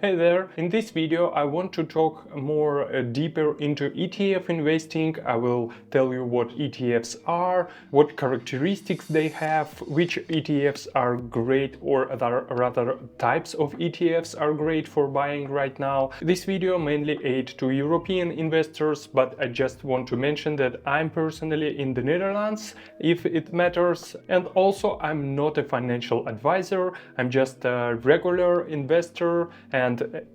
Hey there! In this video I want to talk more deeper into ETF investing. I will tell you what ETFs are, what characteristics they have, which ETFs are great or rather types of ETFs are great for buying right now. This video mainly aimed to European investors, but I just want to mention that I'm personally in the Netherlands, if it matters, and also I'm not a financial advisor, I'm just a regular investor and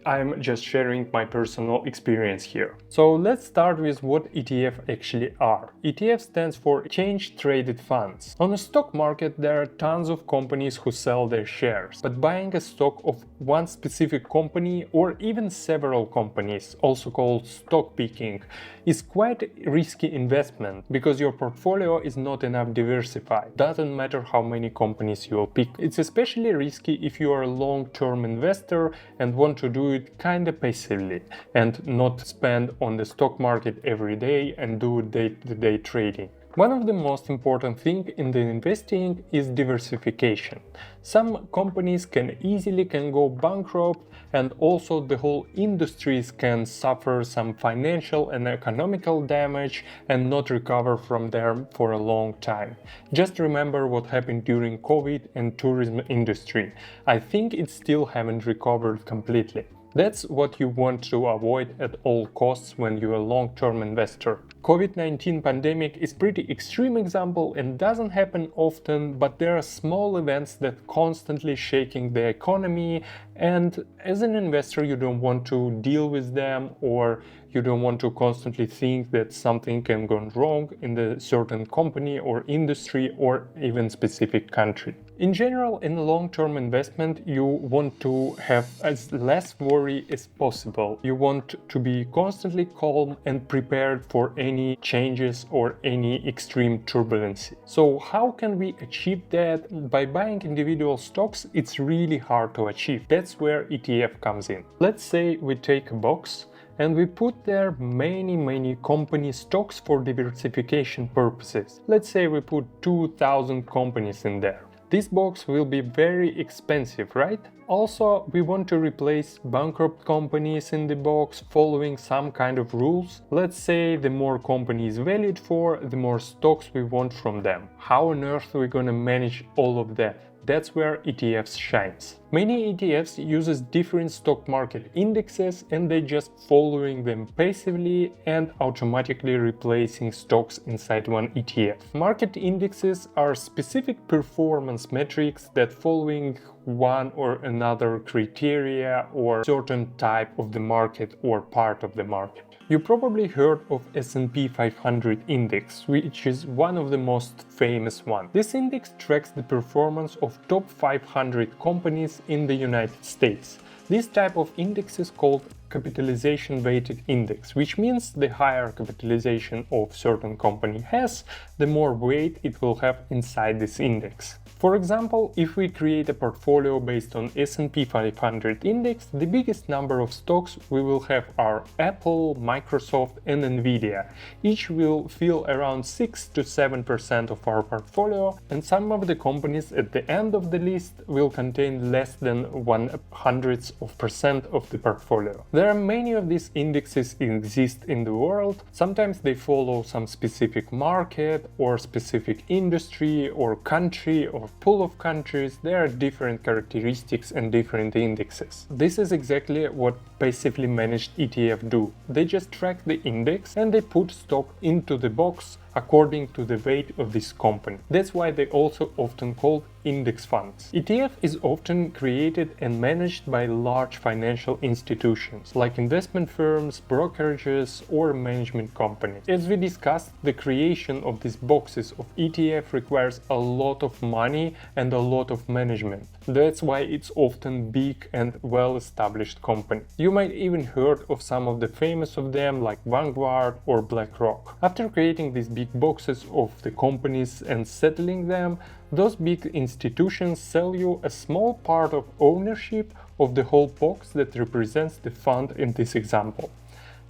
I'm just sharing my personal experience here. So let's start with what ETF actually are. ETF stands for Exchange Traded Funds. On the stock market there are tons of companies who sell their shares, but buying a stock of one specific company or even several companies, also called stock picking, is quite a risky investment because your portfolio is not enough diversified. Doesn't matter how many companies you'll pick. It's especially risky if you are a long-term investor and want to do it kinda passively and not spend on the stock market every day and do day-to-day trading. One of the most important things in the investing is diversification. Some companies can easily go bankrupt, and also the whole industries can suffer some financial and economical damage and not recover from them for a long time. Just remember what happened during COVID and tourism industry. I think it still haven't recovered completely. That's what you want to avoid at all costs when you're a long-term investor. COVID-19 pandemic is pretty extreme example and doesn't happen often, but there are small events that constantly shaking the economy, and as an investor you don't want to deal with them, or you don't want to constantly think that something can go wrong in the certain company or industry or even specific country. In general, in a long-term investment, you want to have as less worry as possible. You want to be constantly calm and prepared for any changes or any extreme turbulence. So how can we achieve that? By buying individual stocks, it's really hard to achieve. That's where ETF comes in. Let's say we take a box and we put there many company stocks for diversification purposes. Let's say we put 2000 companies in there. This box will be very expensive, right? Also, we want to replace bankrupt companies in the box following some kind of rules. Let's say the more companies valued for, the more stocks we want from them. How on earth are we gonna manage all of that? That's where ETFs shines. Many ETFs uses different stock market indexes and they just following them passively and automatically replacing stocks inside one ETF. Market indexes are specific performance metrics that following one or another criteria or certain type of the market or part of the market. You probably heard of S&P 500 index, which is one of the most famous ones. This index tracks the performance of top 500 companies in the United States. This type of index is called capitalization weighted index, which means the higher capitalization of certain company has, the more weight it will have inside this index. For example, if we create a portfolio based on S&P 500 index, the biggest number of stocks we will have are Apple, Microsoft and Nvidia. Each will fill around 6 to 7% of our portfolio, and some of the companies at the end of the list will contain less than 0.01% of the portfolio. There are many of these indexes exist in the world. Sometimes they follow some specific market or specific industry or country or pool of countries. There are different characteristics and different indexes. This is exactly what passively managed ETF do. They just track the index and they put stock into the box according to the weight of this company. That's why they also often called index funds. ETF is often created and managed by large financial institutions like investment firms, brokerages or management companies. As we discussed, the creation of these boxes of ETF requires a lot of money and a lot of management. That's why it's often big and well-established company. You might even heard of some of the famous of them like Vanguard or BlackRock. After creating these big boxes of the companies and settling them, those big institutions sell you a small part of ownership of the whole box that represents the fund in this example.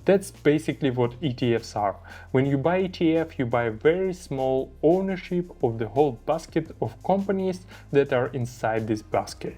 That's basically what ETFs are. When you buy ETF, you buy a very small ownership of the whole basket of companies that are inside this basket.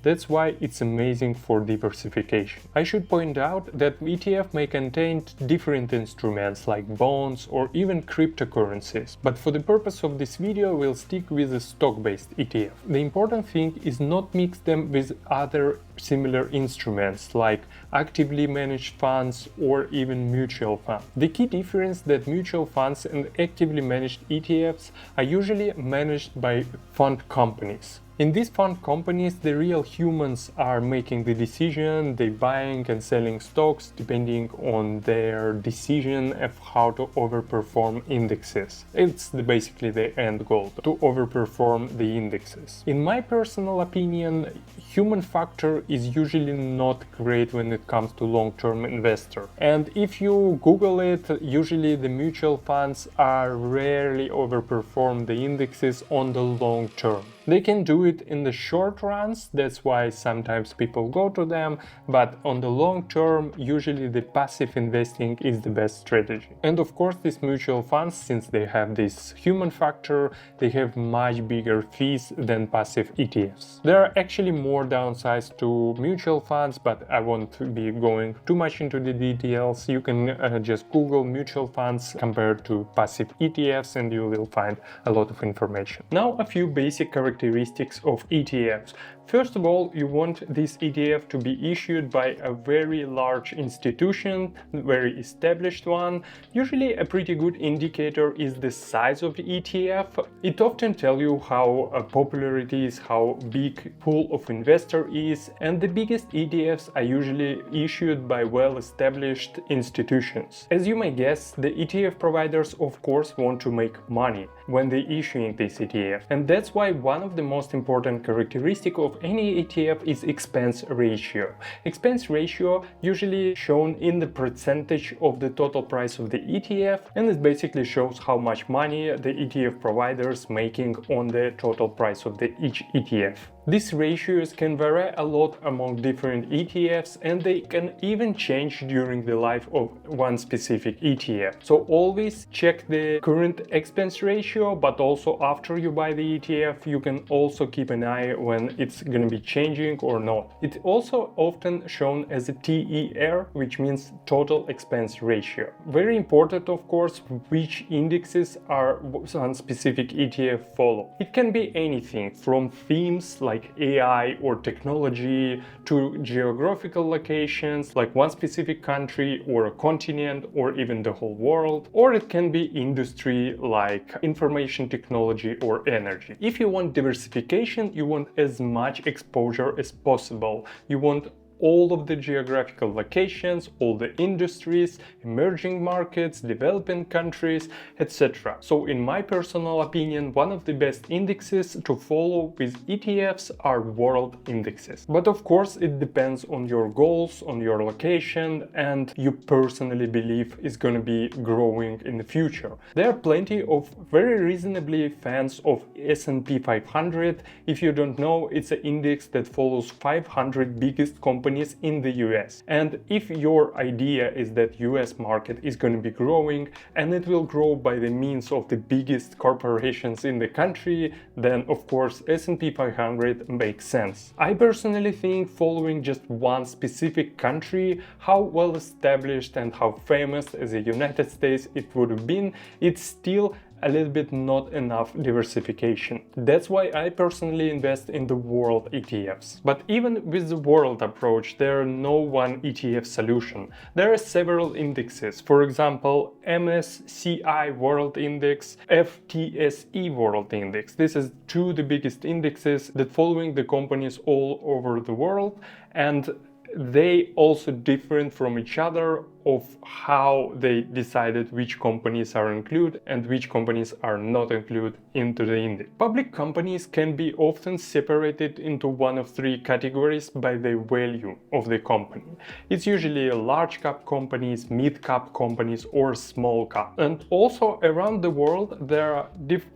That's why it's amazing for diversification. I should point out that ETF may contain different instruments like bonds or even cryptocurrencies, but for the purpose of this video we'll stick with a stock-based ETF. The important thing is not mix them with other similar instruments like actively managed funds or even mutual funds. The key difference that mutual funds and actively managed ETFs are usually managed by fund companies. In these fund companies, the real humans are making the decision, they buying and selling stocks depending on their decision of how to overperform indexes. It's basically the end goal, to overperform the indexes. In my personal opinion, human factor is usually not great when it comes to long-term investor. And if you Google it, usually the mutual funds are rarely overperform the indexes on the long term. They can do it in the short runs, that's why sometimes people go to them, but on the long term, usually the passive investing is the best strategy. And of course, these mutual funds, since they have this human factor, they have much bigger fees than passive ETFs. There are actually more downsides to mutual funds, but I won't be going too much into the details. You can just Google mutual funds compared to passive ETFs and you will find a lot of information. Now, a few basic characteristics of ETFs. First of all, you want this ETF to be issued by a very large institution, very established one. Usually a pretty good indicator is the size of the ETF. It often tells you how popular it is, how big pool of investor is, and the biggest ETFs are usually issued by well-established institutions. As you may guess, the ETF providers of course want to make money when they issuing this ETF, and that's why one of the most important characteristics of any ETF is expense ratio. Expense ratio usually shown in the percentage of the total price of the ETF, and it basically shows how much money the ETF providers making on the total price of each ETF. These ratios can vary a lot among different ETFs and they can even change during the life of one specific ETF. So always check the current expense ratio, but also after you buy the ETF, you can also keep an eye when it's going to be changing or not. It's also often shown as a TER, which means total expense ratio. Very important, of course, which indexes are one specific ETF follow. It can be anything from themes like AI or technology to geographical locations like one specific country or a continent or even the whole world, or it can be industry like information technology or energy. If you want diversification, you want as much exposure as possible. You want all of the geographical locations, all the industries, emerging markets, developing countries, etc. So in my personal opinion, one of the best indexes to follow with ETFs are world indexes. But of course, it depends on your goals, on your location, and you personally believe is going to be growing in the future. There are plenty of very reasonably fans of S&P 500. If you don't know, it's an index that follows 500 biggest companies in the US. And if your idea is that US market is going to be growing and it will grow by the means of the biggest corporations in the country, then of course S&P 500 makes sense. I personally think following just one specific country, how well established and how famous as the United States it would have been, it's still a little bit not enough diversification. That's why I personally invest in the world ETFs. But even with the world approach, there are no one ETF solution. There are several indexes, for example, MSCI World Index, FTSE World Index. This is two the biggest indexes that following the companies all over the world, and they also different from each other of how they decided which companies are included and which companies are not included into the index. Public companies can be often separated into one of three categories by the value of the company. It's usually large cap companies, mid cap companies, or small cap. And also around the world there are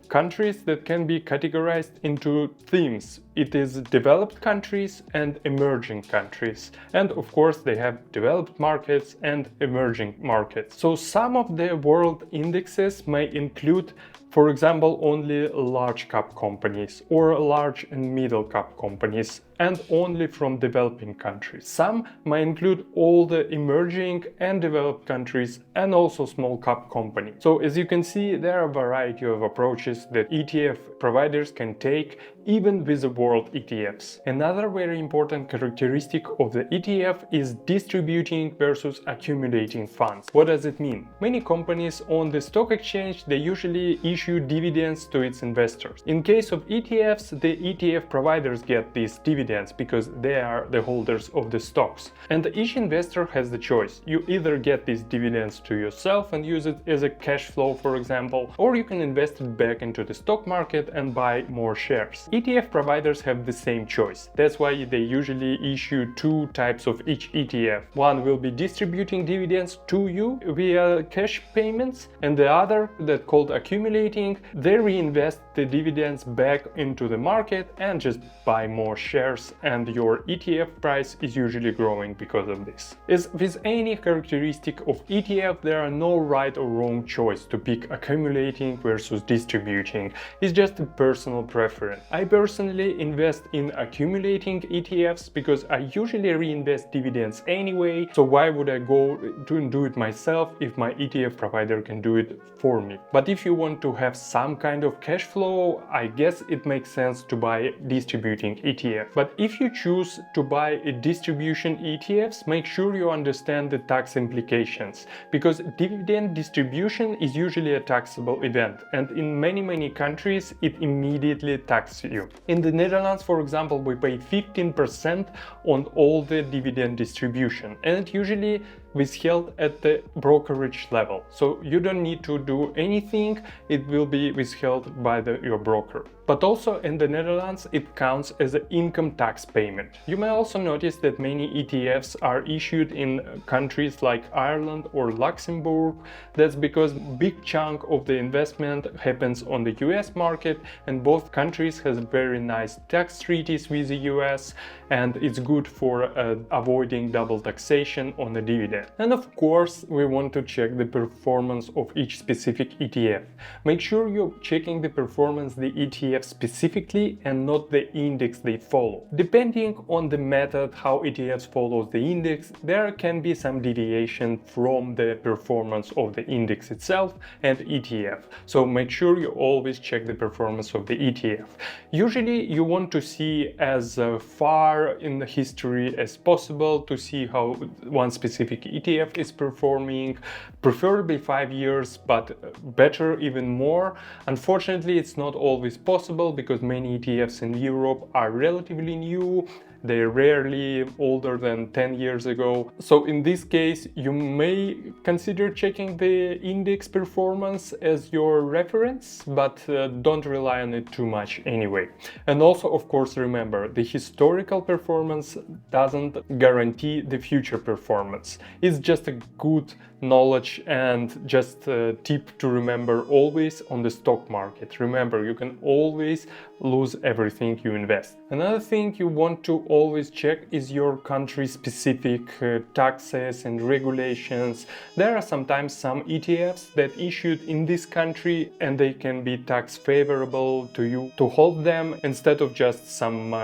countries that can be categorized into themes. It is developed countries and emerging countries. And of course they have developed markets and emerging markets. So some of the world indexes may include, for example, only large cap companies or large and middle cap companies. and only from developing countries. Some might include all the emerging and developed countries and also small cap companies. So as you can see, there are a variety of approaches that ETF providers can take even with the world ETFs. Another very important characteristic of the ETF is distributing versus accumulating funds. What does it mean? Many companies on the stock exchange, they usually issue dividends to its investors. In case of ETFs, the ETF providers get these dividends because they are the holders of the stocks. And each investor has the choice. You either get these dividends to yourself and use it as a cash flow, for example, or you can invest it back into the stock market and buy more shares. ETF providers have the same choice. That's why they usually issue two types of each ETF. One will be distributing dividends to you via cash payments, and the other, that called accumulating, they reinvest the dividends back into the market and just buy more shares, and your ETF price is usually growing because of this. As with any characteristic of ETF, there are no right or wrong choice to pick accumulating versus distributing. It's just a personal preference. I personally invest in accumulating ETFs because I usually reinvest dividends anyway, so why would I go to do it myself if my ETF provider can do it for me? But if you want to have some kind of cash flow, I guess it makes sense to buy distributing ETF. But if you choose to buy a distribution ETFs, make sure you understand the tax implications, because dividend distribution is usually a taxable event, and in many countries it immediately taxes you. In the Netherlands, for example, we pay 15% on all the dividend distribution, and it usually withheld at the brokerage level. So you don't need to do anything, it will be withheld by your broker. But also in the Netherlands, it counts as an income tax payment. You may also notice that many ETFs are issued in countries like Ireland or Luxembourg. That's because a big chunk of the investment happens on the US market, and both countries have very nice tax treaties with the US, and it's good for avoiding double taxation on the dividend. And of course, we want to check the performance of each specific ETF. Make sure you're checking the performance the ETF specifically and not the index they follow. Depending on the method how ETFs follows the index, there can be some deviation from the performance of the index itself and ETF. So make sure you always check the performance of the ETF. Usually you want to see as far in the history as possible to see how one specific ETF is performing, preferably 5 years, but better even more. Unfortunately, it's not always possible because many ETFs in Europe are relatively new. They're rarely older than 10 years ago. So in this case, you may consider checking the index performance as your reference, but don't rely on it too much anyway. And also, of course, remember, the historical performance doesn't guarantee the future performance. It's just a good knowledge and just a tip to remember always on the stock market. Remember, you can always lose everything you invest. Another thing you want to always check is your country specific taxes and regulations. There are sometimes some ETFs that issued in this country and they can be tax favorable to you to hold them instead of just some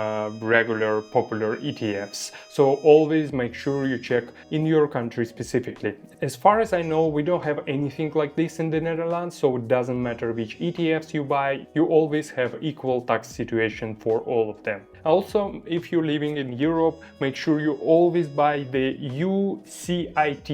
regular popular ETFs. So always make sure you check in your country specifically. As far as I know, we don't have anything like this in the Netherlands, so it doesn't matter which ETFs you buy, you always have equal tax situation for all of them. Also, if you're living in Europe, make sure you always buy the UCITS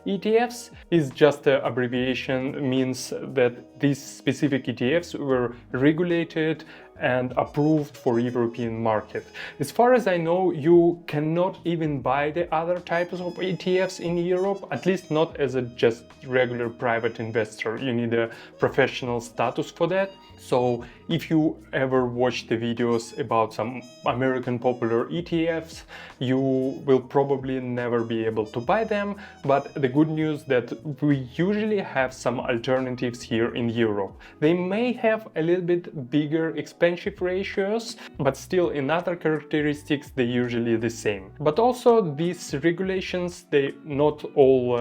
ETFs. It's just an abbreviation, means that these specific ETFs were regulated and approved for European market. As far as I know, you cannot even buy the other types of ETFs in Europe, at least not as a just regular private investor. You need a professional status for that. So if you ever watch the videos about some American popular ETFs, you will probably never be able to buy them. But the good news that we usually have some alternatives here in Europe. They may have a little bit bigger expense expensive ratios, but still in other characteristics they're usually the same. But also these regulations, they not all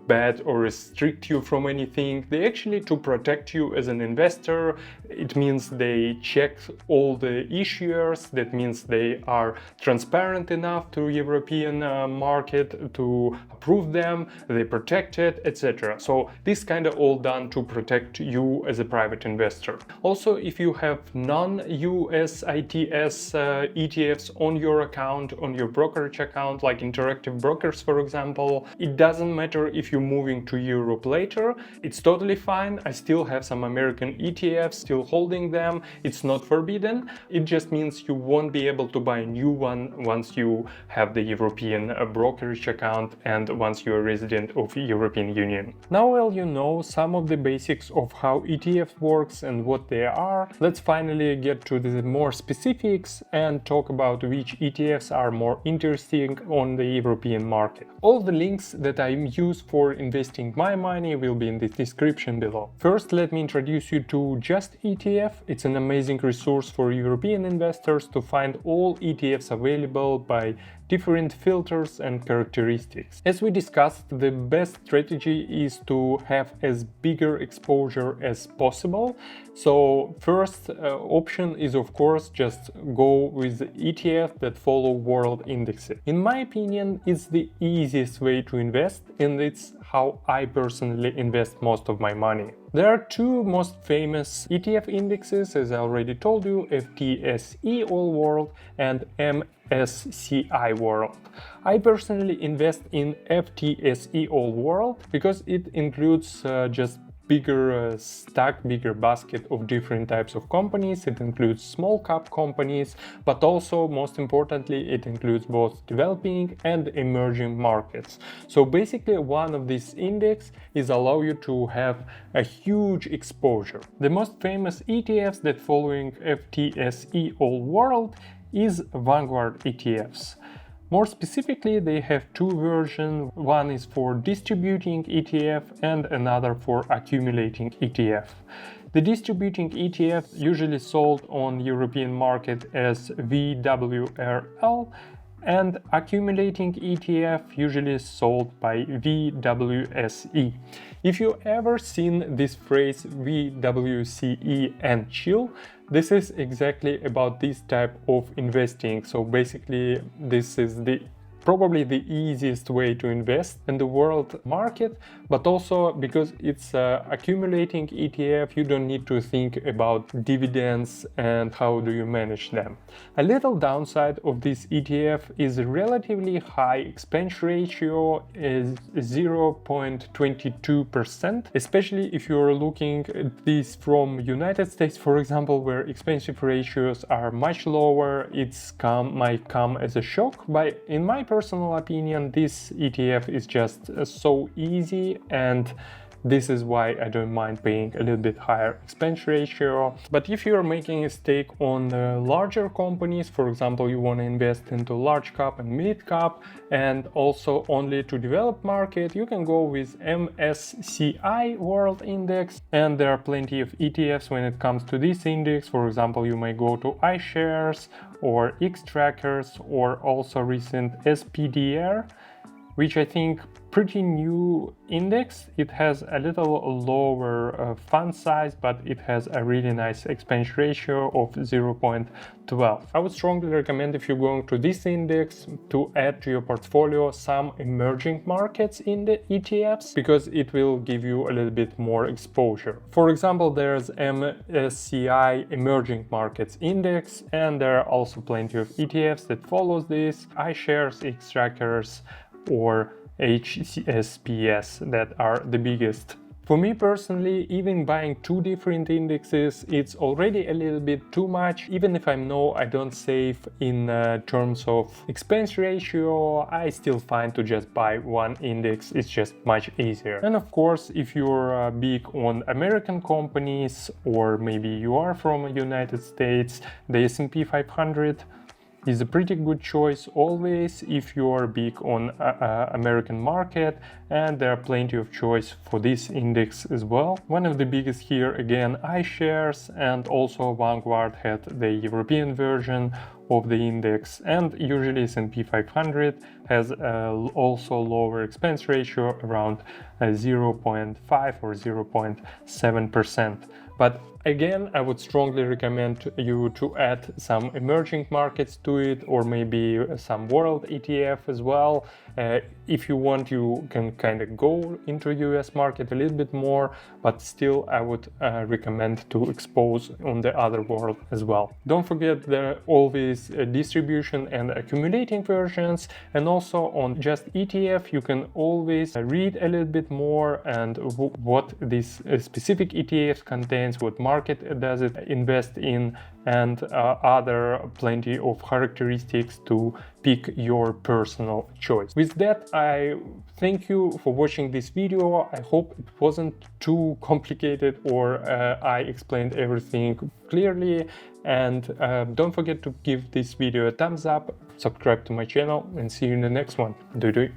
bad or restrict you from anything. They actually to protect you as an investor. It means they check all the issuers. That means they are transparent enough to European market to approve them. They protect it, etc. So this kind of all done to protect you as a private investor. Also, if you have non-US ITS ETFs on your account, on your brokerage account, like Interactive Brokers, for example, it doesn't matter if you're moving to Europe later. It's totally fine. I still have some American ETFs, still holding them. It's not forbidden. It just means you won't be able to buy a new one once you have the European brokerage account and once you're a resident of European Union. Now, well, you know some of the basics of how ETF works and what they are. Let's finally get to the more specifics and talk about which ETFs are more interesting on the European market. All the links that I use for investing my money will be in the description below. First, let me introduce you to Just ETF. It's an amazing resource for European investors to find all ETFs available by different filters and characteristics. As we discussed, the best strategy is to have as bigger exposure as possible. So first option is of course just go with the ETF that follow world indexes. In my opinion, it's the easiest way to invest, and it's how I personally invest most of my money. There are two most famous ETF indexes, as I already told you, FTSE All World and MSCI World. I personally invest in FTSE All World because it includes just bigger stack, bigger basket of different types of companies. It includes small cap companies, but also most importantly, it includes both developing and emerging markets. So basically one of these index is allow you to have a huge exposure. The most famous ETFs that following FTSE All World is Vanguard ETFs. More specifically, they have two versions. One is for distributing ETF and another for accumulating ETF. The distributing ETF usually sold on European market as VWRL, and accumulating ETF usually sold by VWSE. If you ever seen this phrase VWCE and chill, this is exactly about this type of investing. So basically this is probably the easiest way to invest in the world market, but also because it's accumulating ETF, you don't need to think about dividends and how do you manage them. A little downside of this ETF is a relatively high expense ratio, is 0.22%, especially if you're looking at this from United States, for example, where expensive ratios are much lower. Might come as a shock, but in my personal opinion, this ETF is just so easy, and this is why I don't mind paying a little bit higher expense ratio. But if you're making a stake on larger companies, for example, you want to invest into large cap and mid cap and also only to developed market, you can go with MSCI World Index, and there are plenty of ETFs when it comes to this index. For example, you may go to iShares or Xtrackers or also recent SPDR, which I think pretty new index. It has a little lower fund size, but it has a really nice expense ratio of 0.12. I would strongly recommend, if you're going to this index, to add to your portfolio some emerging markets in the ETFs, because it will give you a little bit more exposure. For example, there's MSCI Emerging Markets Index, and there are also plenty of ETFs that follows this, iShares, Xtrackers, or HSPS, that are the biggest. For me personally, even buying two different indexes, it's already a little bit too much. Even if I know I don't save in terms of expense ratio, I still find to just buy one index. It's just much easier. And of course, if you're big on American companies, or maybe you are from the United States, the S&P 500 is a pretty good choice always if you are big on American market, and there are plenty of choice for this index as well. One of the biggest here again iShares, and also Vanguard had the European version of the index, and usually S&P 500 has also lower expense ratio around 0.5 or 0.7%. But again, I would strongly recommend you to add some emerging markets to it, or maybe some world ETF as well. If you want, you can kind of go into US market a little bit more, but still I would recommend to expose on the other world as well. Don't forget there are always distribution and accumulating versions, and also on just ETF you can always read a little bit more and what this specific ETF contains, what market does it invest in, and other plenty of characteristics to pick your personal choice. With that, I thank you for watching this video. I hope it wasn't too complicated, or I explained everything clearly. And don't forget to give this video a thumbs up, subscribe to my channel, and see you in the next one. Doei doei.